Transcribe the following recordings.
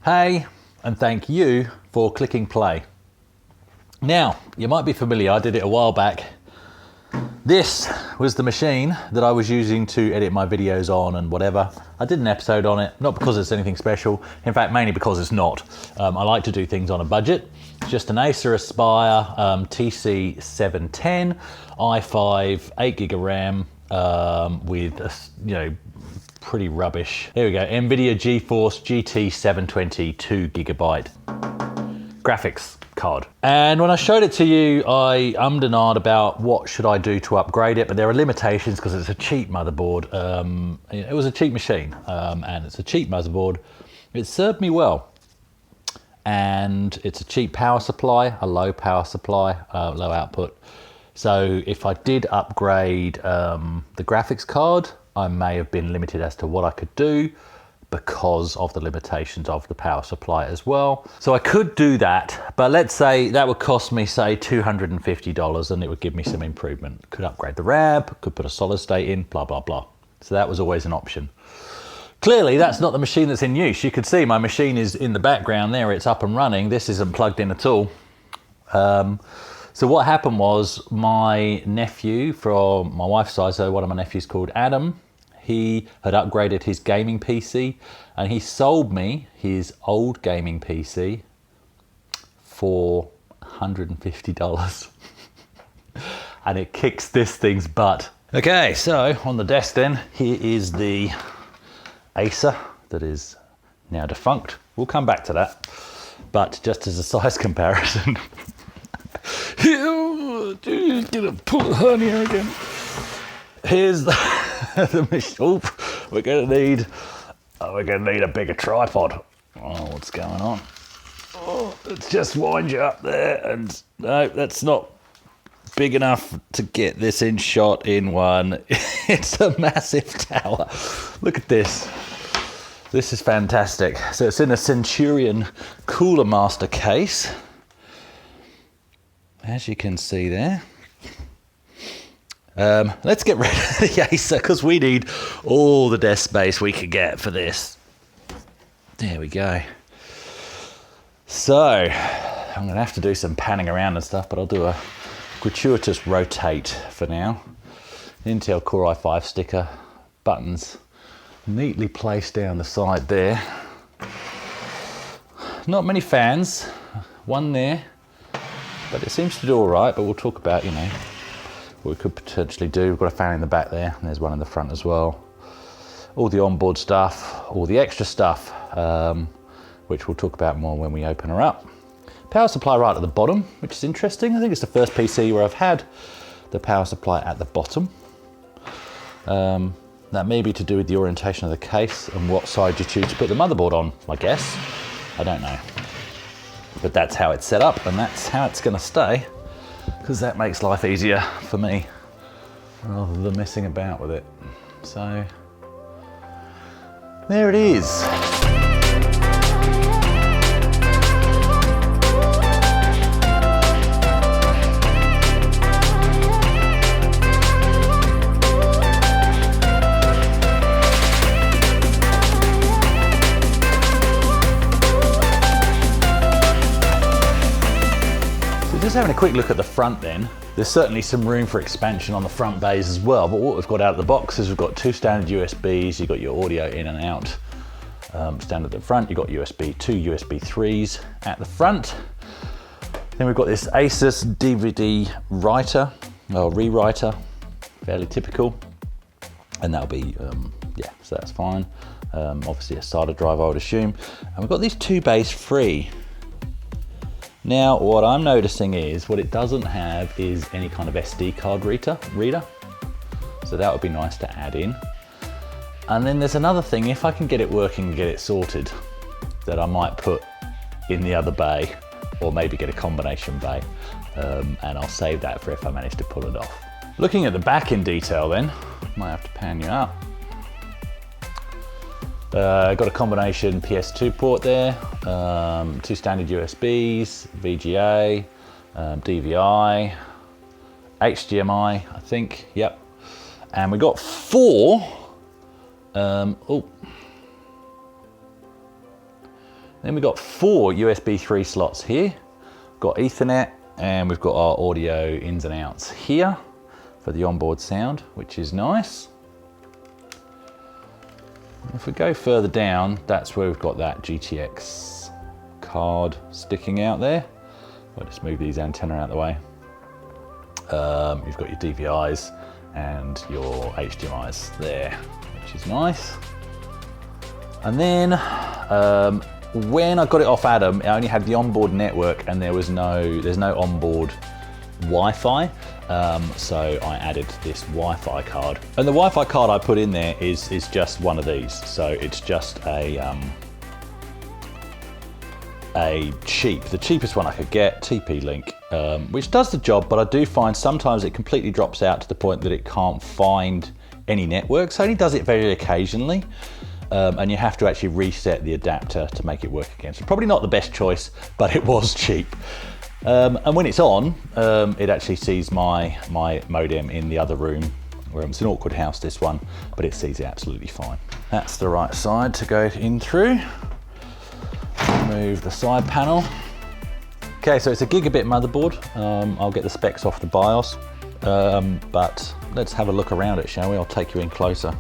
Hey, and thank you for clicking play. Now, you might be familiar, I did it a while back. This was the machine that I was using to edit my videos on and whatever. I did an episode on it, not because it's anything special, in fact, mainly because it's not. I like to do things on a budget. It's just an Acer Aspire TC710, i5, 8 gig of RAM, with a, pretty rubbish. Here we go, nVidia GeForce GT 720 2 gigabyte graphics card. And when I showed it to you, I ummed and ahed about what should I do to upgrade it, but there are limitations because it's a cheap motherboard. It was a cheap machine, and it's a cheap motherboard. It served me well. And it's a cheap power supply, a low power supply, low output. So if I did upgrade the graphics card, I may have been limited as to what I could do because of the limitations of the power supply as well. So I could do that, but let's say that would cost me, say, $250 and it would give me some improvement. Could upgrade the RAM, could put a solid state in, blah, blah, blah. So that was always an option. Clearly, that's not the machine that's in use. You could see my machine is in the background there, it's up and running. This isn't plugged in at all. So what happened was my nephew from my wife's side, so one of my nephews called Adam, he had upgraded his gaming PC and he sold me his old gaming PC for $150. And it kicks this thing's butt. Okay, so on the desk then, here is the Acer that is now defunct. We'll come back to that. But just as a size comparison, get a pull a hernia again. Here's the machine. Oh, we're gonna need a bigger tripod. Oh, what's going on? Oh, let's just wind you up there, and no, that's not big enough to get this in shot in one. It's a massive tower. Look at this. This is fantastic. So it's in a Centurion Coolermaster case, as you can see there. Let's get rid of the Acer because we need all the desk space we could get for this. There we go. So I'm gonna have to do some panning around and stuff, but I'll do a gratuitous rotate for now. Intel Core i5 sticker, buttons neatly placed down the side there. Not many fans, one there, but it seems to do all right, but we'll talk about, what we could potentially do. We've got a fan in the back there, and there's one in the front as well. All the onboard stuff, all the extra stuff, which we'll talk about more when we open her up. Power supply right at the bottom, which is interesting. I think it's the first PC where I've had the power supply at the bottom. That may be to do with the orientation of the case and what side you choose to put the motherboard on, I guess. I don't know. But that's how it's set up, and that's how it's gonna stay, because that makes life easier for me rather than messing about with it. So there it is. Just having a quick look at the front then, there's certainly some room for expansion on the front bays as well, but what we've got out of the box is we've got two standard USBs, you've got your audio in and out, standard at the front, you've got two USB 3s at the front. Then we've got this Asus DVD writer, or rewriter, fairly typical, and that'll be, so that's fine. Obviously a SATA drive, I would assume. And we've got these two bays free. Now, what I'm noticing is what it doesn't have is any kind of SD card reader. So that would be nice to add in. And then there's another thing, if I can get it working and get it sorted, that I might put in the other bay, or maybe get a combination bay, and I'll save that for if I manage to pull it off. Looking at the back in detail then, might have to pan you up. Got a combination PS2 port there, two standard USBs, VGA, DVI, HDMI, I think, yep. And we got Then we've got 4 USB 3 slots here. Got Ethernet, and we've got our audio ins and outs here for the onboard sound, which is nice. If we go further down, that's where we've got that GTX card sticking out there. I'll just move these antenna out of the way. You've got your DVIs and your HDMIs there, which is nice. And then when I got it off Adam, I only had the onboard network and there's no onboard Wi-Fi. So I added this Wi-Fi card. And the Wi-Fi card I put in there is just one of these. So it's just the cheapest one I could get, TP-Link, which does the job, but I do find sometimes it completely drops out to the point that it can't find any networks. It only does it very occasionally. And you have to actually reset the adapter to make it work again. So probably not the best choice, but it was cheap. And when it's on, it actually sees my modem in the other room. It's an awkward house, this one, but it sees it absolutely fine. That's the right side to go in through. Remove the side panel. Okay, so it's a gigabit motherboard. I'll get the specs off the BIOS, but let's have a look around it, shall we? I'll take you in closer.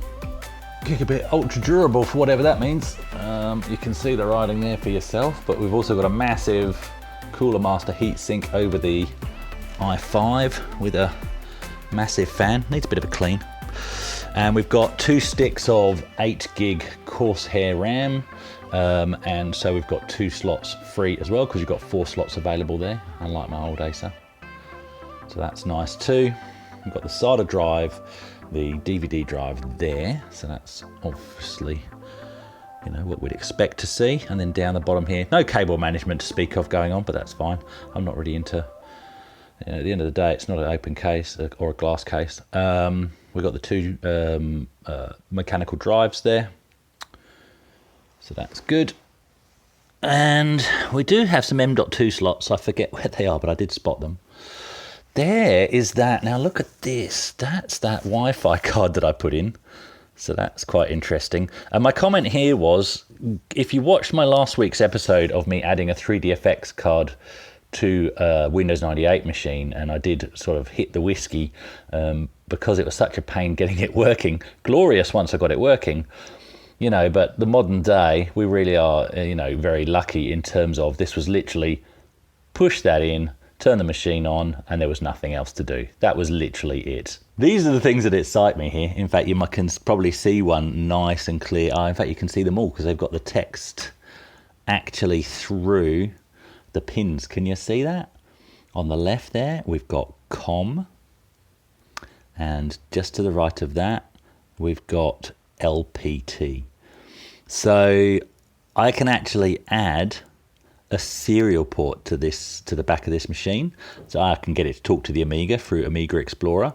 Gigabit ultra durable, for whatever that means. You can see the writing there for yourself, but we've also got a massive Coolermaster heatsink over the i5 with a massive fan. Needs a bit of a clean. And we've got 2 sticks of 8 gig Corsair RAM, and so we've got 2 slots free as well, because you've got 4 slots available there, unlike my old Acer. So that's nice too. We've got the SATA drive, the DVD drive there, so that's obviously, you know, what we'd expect to see. And then down the bottom here, no cable management to speak of going on, but that's fine. I'm not really into, you know, at the end of the day, it's not an open case or a glass case. We've got the 2 mechanical drives there, so that's good. And we do have some M.2 slots. I forget where they are, but I did spot them. There is that. Now look at this. That's that Wi-Fi card that I put in. So that's quite interesting. And my comment here was, if you watched my last week's episode of me adding a 3DFX card to a Windows 98 machine, and I did sort of hit the whiskey because it was such a pain getting it working. Glorious once I got it working, you know, but the modern day, we really are, you know, very lucky in terms of this was literally push that in, turn the machine on, and there was nothing else to do. That was literally it. These are the things that excite me here. In fact, you can probably see one nice and clear. In fact, you can see them all because they've got the text actually through the pins. Can you see that? On the left there, we've got COM. And just to the right of that, we've got LPT. So I can actually add a serial port to the back of this machine, so I can get it to talk to the Amiga through Amiga Explorer,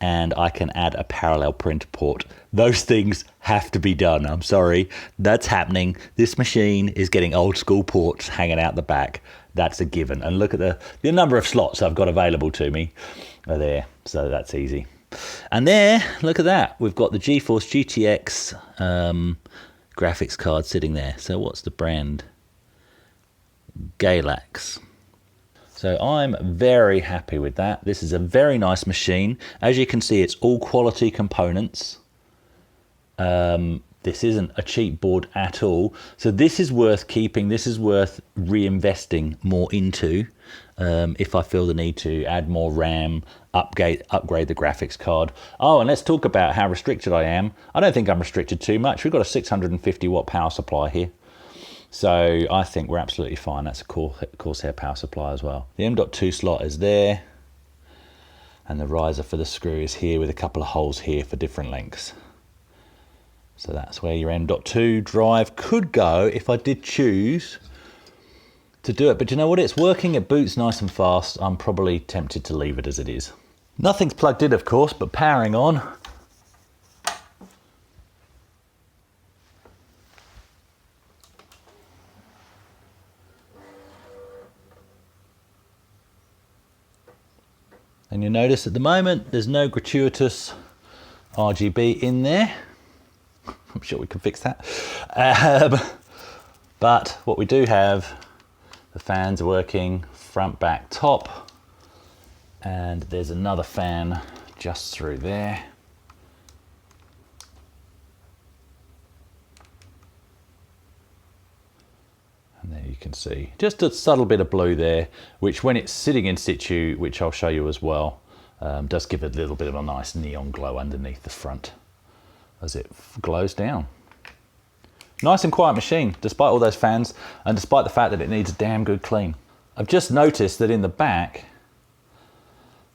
and I can add a parallel printer port. Those things have to be done. I'm sorry, that's happening. This machine is getting old school ports hanging out the back. That's a given. And look at the number of slots I've got available to me are there, so that's easy. And there, look at that. We've got the GeForce GTX graphics card sitting there. So what's the brand? Galax. So I'm very happy with that. This is a very nice machine. As you can see, it's all quality components. This isn't a cheap board at all. So this is worth keeping. This is worth reinvesting more into if I feel the need to add more RAM, upgrade the graphics card. Oh, and let's talk about how restricted I am. I don't think I'm restricted too much. We've got a 650 watt power supply here. So I think we're absolutely fine. That's a Corsair power supply as well. The M.2 slot is there. And the riser for the screw is here with a couple of holes here for different lengths. So that's where your M.2 drive could go if I did choose to do it. But you know what? It's working. It boots nice and fast. I'm probably tempted to leave it as it is. Nothing's plugged in, of course, but powering on. And you'll notice at the moment, there's no gratuitous RGB in there. I'm sure we can fix that. But what we do have, the fans are working front, back, top, and there's another fan just through there. And there you can see just a subtle bit of blue there, which when it's sitting in situ, which I'll show you as well, does give it a little bit of a nice neon glow underneath the front as it glows down. Nice and quiet machine, despite all those fans, and despite the fact that it needs a damn good clean. I've just noticed that in the back,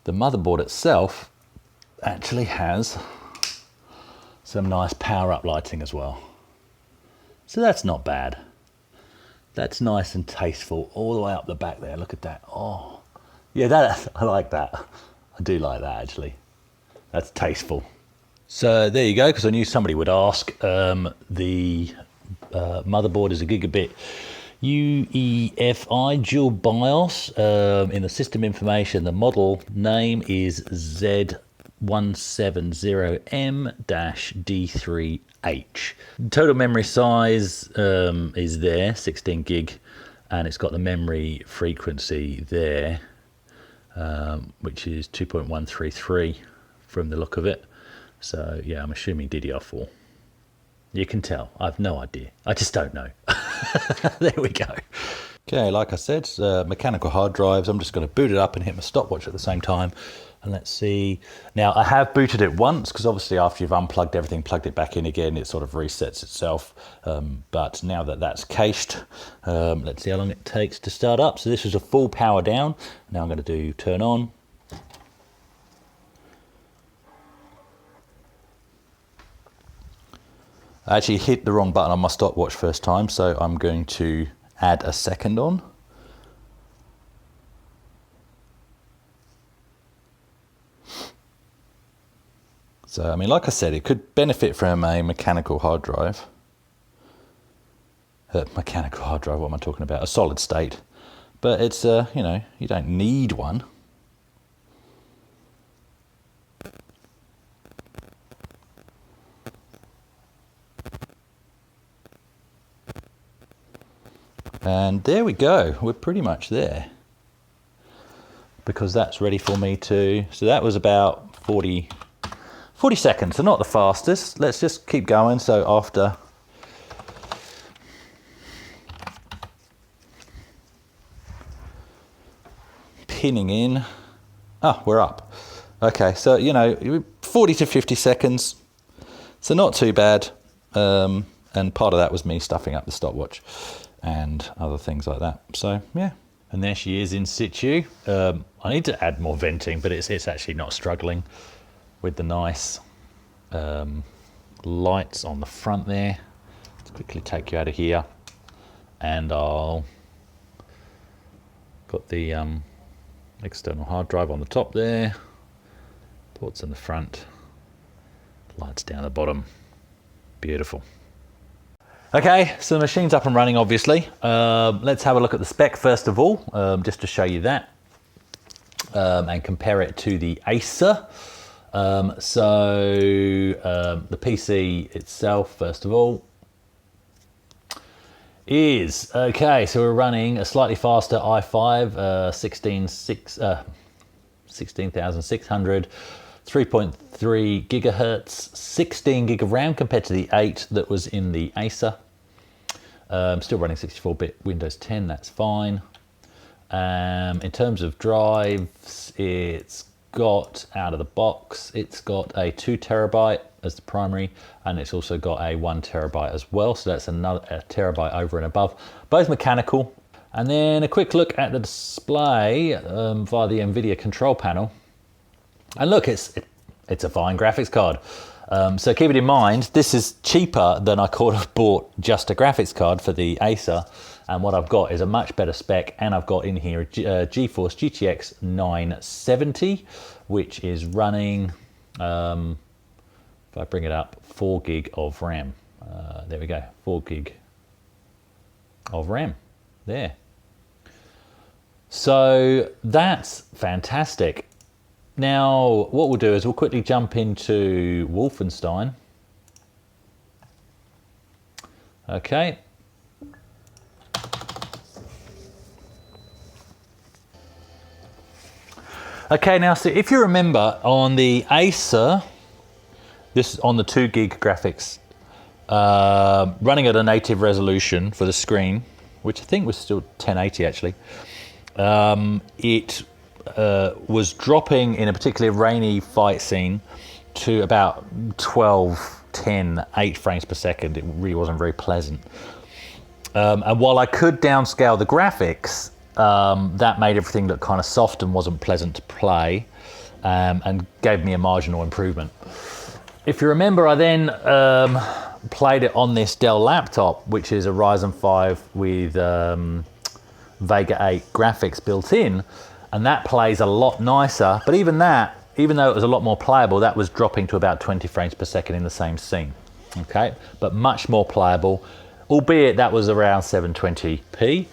the motherboard itself actually has some nice power up lighting as well. So that's not bad. That's nice and tasteful all the way up the back there. Look at that. Oh, yeah, I like that. I do like that actually. That's tasteful. So there you go, because I knew somebody would ask. The motherboard is a gigabit UEFI dual BIOS. In the system information, the model name is Z170M-D3H. Total memory size is there, 16 gig, and it's got the memory frequency there, which is 2.133 from the look of it. So yeah, I'm assuming DDR4. You can tell, I've no idea. I just don't know. There we go. Okay, like I said, mechanical hard drives. I'm just going to boot it up and hit my stopwatch at the same time. And let's see. Now, I have booted it once, because obviously after you've unplugged everything, plugged it back in again, it sort of resets itself. But now that that's cached, let's see how long it takes to start up. So this was a full power down. Now I'm going to do turn on. I actually hit the wrong button on my stopwatch first time, so I'm going to add a second on. So, I mean, like I said, it could benefit from a mechanical hard drive. Mechanical hard drive, what am I talking about? A solid state. But it's, you know, you don't need one. And there we go, we're pretty much there. Because that's ready for me to, so that was about 40 seconds, so not the fastest. Let's just keep going. So after pinning in, we're up. Okay, so, you know, 40 to 50 seconds, so not too bad. And part of that was me stuffing up the stopwatch and other things like that. So yeah, and there she is in situ. I need to add more venting, but it's actually not struggling with the nice lights on the front there. Let's quickly take you out of here, and I'll got the external hard drive on the top there, ports in the front, lights down the bottom. Beautiful. Okay, so the machine's up and running, obviously. Let's have a look at the spec first of all, just to show you that, and compare it to the Acer. The PC itself, first of all, is, okay, so we're running a slightly faster i5, 16,600, 3.3 gigahertz, 16 gig of RAM compared to the 8 that was in the Acer. Still running 64-bit Windows 10, that's fine. In terms of drives, it's got, out of the box, it's got a 2 terabyte as the primary, and it's also got a 1 terabyte as well, so that's a terabyte over and above, both mechanical. And then a quick look at the display via the nVidia control panel. And look, it's a fine graphics card. So keep it in mind, this is cheaper than I could have bought just a graphics card for the Acer. And what I've got is a much better spec, and I've got in here a GeForce GTX 970, which is running, if I bring it up, 4 gig of RAM. There we go, 4 gig of RAM, there. So that's fantastic. Now, what we'll do is we'll quickly jump into Wolfenstein. Okay. Okay, now see, if you remember on the Acer, this is on the 2 gig graphics, running at a native resolution for the screen, which I think was still 1080 actually, it was dropping in a particularly rainy fight scene to about 12, 10, 8 frames per second. It really wasn't very pleasant. And while I could downscale the graphics, that made everything look kind of soft and wasn't pleasant to play, and gave me a marginal improvement. If you remember, I then played it on this Dell laptop, which is a Ryzen 5 with Vega 8 graphics built in, and that plays a lot nicer. But even that, even though it was a lot more playable, that was dropping to about 20 frames per second in the same scene. Okay, but much more playable, albeit that was around 720p,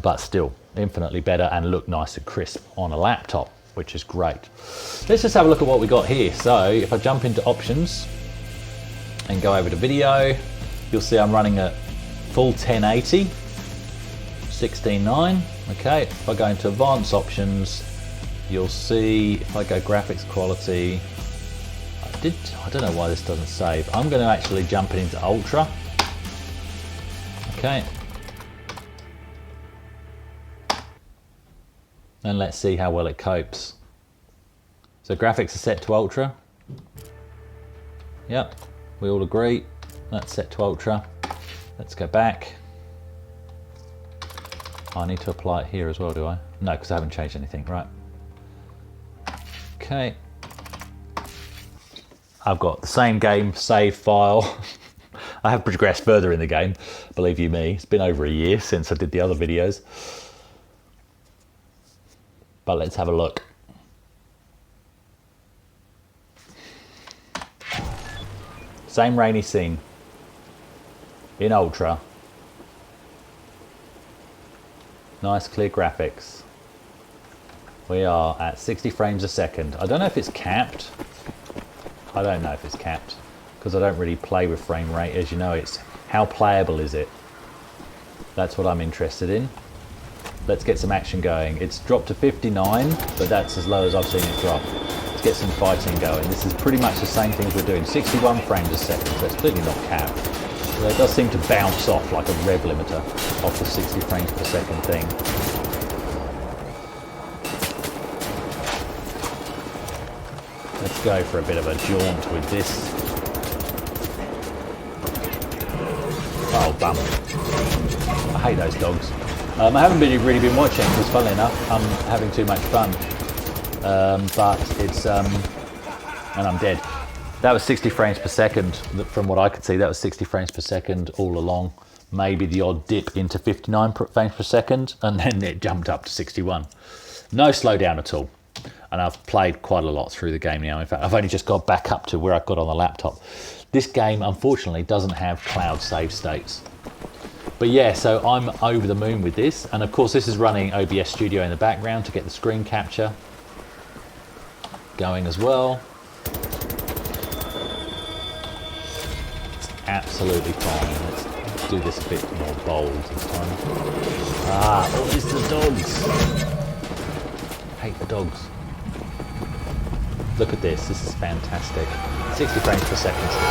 but still infinitely better and looked nice and crisp on a laptop, which is great. Let's just have a look at what we got here. So if I jump into options and go over to video, you'll see I'm running at full 1080, 16:9. Okay, if I go into advanced options, you'll see if I go graphics quality, I don't know why this doesn't save. I'm going to actually jump it into ultra. Okay. And let's see how well it copes. So graphics are set to ultra. Yep, we all agree. That's set to ultra. Let's go back. I need to apply it here as well, do I? No, because I haven't changed anything, right? Okay. I've got the same game save file. I have progressed further in the game, believe you me. It's been over a year since I did the other videos. But let's have a look. Same rainy scene in ultra. Nice clear graphics. We are at 60 frames a second. I don't know if it's capped. I don't know if it's capped because I don't really play with frame rate. As you know, it's how playable is it? That's what I'm interested in. Let's get some action going. It's dropped to 59, but that's as low as I've seen it drop. Let's get some fighting going. This is pretty much the same things we're doing. 61 frames a second, so it's clearly not capped. So it does seem to bounce off like a rev limiter off the 60 frames per second thing. Let's go for a bit of a jaunt with this. Oh, bum. I hate those dogs. I haven't really been watching because, funnily enough, I'm having too much fun. But it's, and I'm dead. That was 60 frames per second. From what I could see, that was 60 frames per second all along. Maybe the odd dip into 59 frames per second, and then it jumped up to 61. No slowdown at all. And I've played quite a lot through the game now. In fact, I've only just got back up to where I've got on the laptop. This game, unfortunately, doesn't have cloud save states. But yeah, so I'm over the moon with this. And of course, this is running OBS Studio in the background to get the screen capture going as well. It's absolutely fine. Let's do this a bit more bold this time. Ah, oh, it's the dogs. I hate the dogs. Look at this, this is fantastic. 60 frames per second still.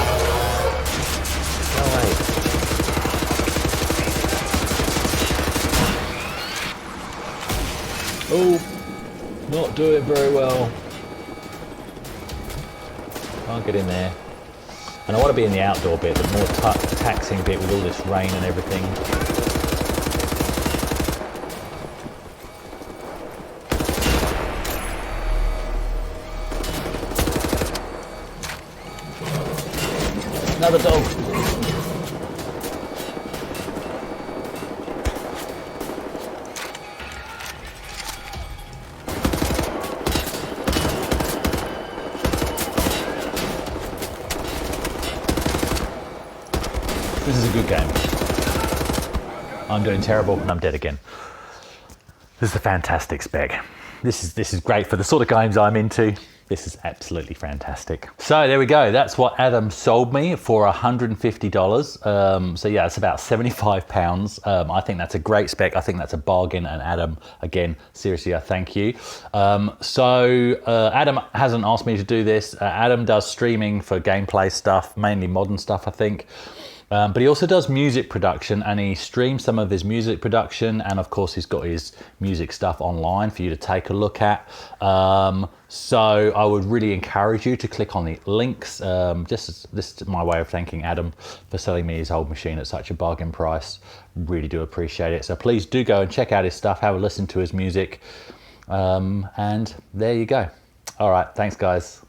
No way. Oh, not doing very well. Can't get in there. And I want to be in the outdoor bit, the more taxing bit with all this rain and everything. Another dog. This is a good game. I'm doing terrible and I'm dead again. This is a fantastic spec. This is great for the sort of games I'm into. This is absolutely fantastic. So there we go. That's what Adam sold me for $150. So yeah, it's about £75. I think that's a great spec. I think that's a bargain. And Adam, again, seriously, I thank you. Adam hasn't asked me to do this. Adam does streaming for gameplay stuff, mainly modern stuff, I think. But he also does music production, and he streams some of his music production, and of course he's got his music stuff online for you to take a look at. So I would really encourage you to click on the links. This is my way of thanking Adam for selling me his old machine at such a bargain price. Really do appreciate it. So please do go and check out his stuff, have a listen to his music, and there you go. All right, thanks guys.